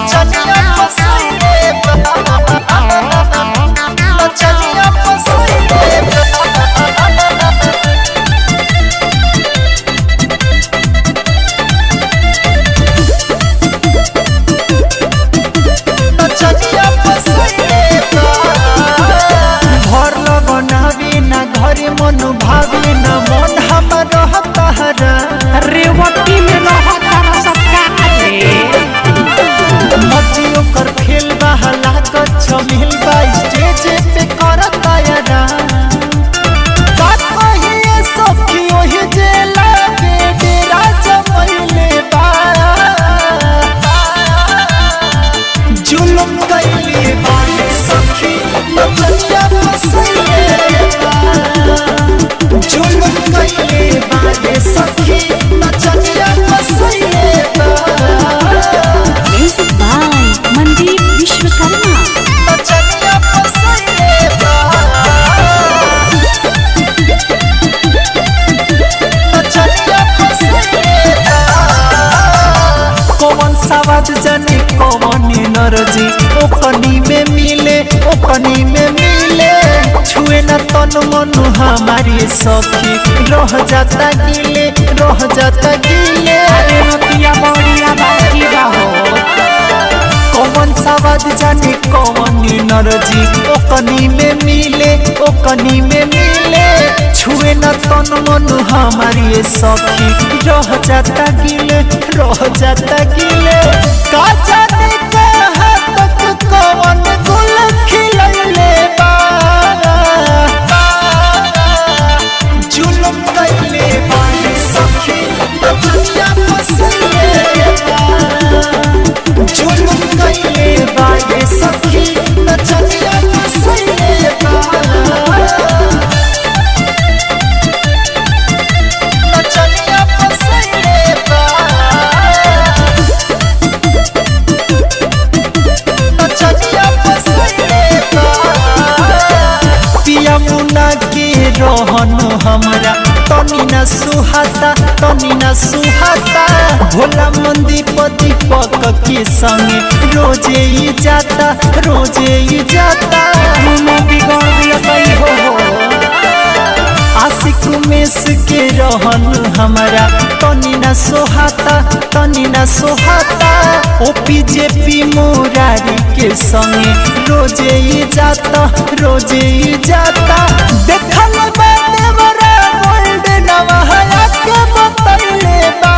नचनिया फसैले नचनिया फसैले नचनिया फसैले घर लगनावी ना घरे मन भावे ना मन हमर रहता हरा रेवती में रहता सबका मची ओकर खेल बा हलाकत छमिल बा स्टेज पे करता यारा बात कहिए सखी ओही जे लागे डेरा जमैले बा जुल्म कैले बाले सखी नचनिया फसैले बा जुल्म कैले बाले सखी नचनिया फसैले बा मनदीप विश्वकर्मा नचनिया फसैले बा नचनिया फसैले बा कौन सवाद जाने कौन नरजी ओकनी में मिले छुए न तन मन हमारी सखी रह जाता गिले अरे नतिया बढ़िया बाकी रहो कौन सवाद जाने कौन नरजी ओकनी में मिले छुए न तन मन हमारी सखी रह जाता गिले का जाने कहाँ तक कौन गुल खिलैले बा जुल्म कैले बाले सखी नचनिया फसैले बा जुल्म कैले बाले सखी नचनिया फसैले बा नचनिया फसैले बा नचनिया फसैले बा पिया मुना के रहन हमरा तनी न सुहाता भोला मंदी दीपक के संगे रोजे ही जाता बिगड़ दिया सही हो आशिक मेस के रहन हमरा तनी न सोहाता ओपीजेपी मुरारी के संगे रोजे ही जाता देखल बा देवरा गोल्ड नवा के बतैले बा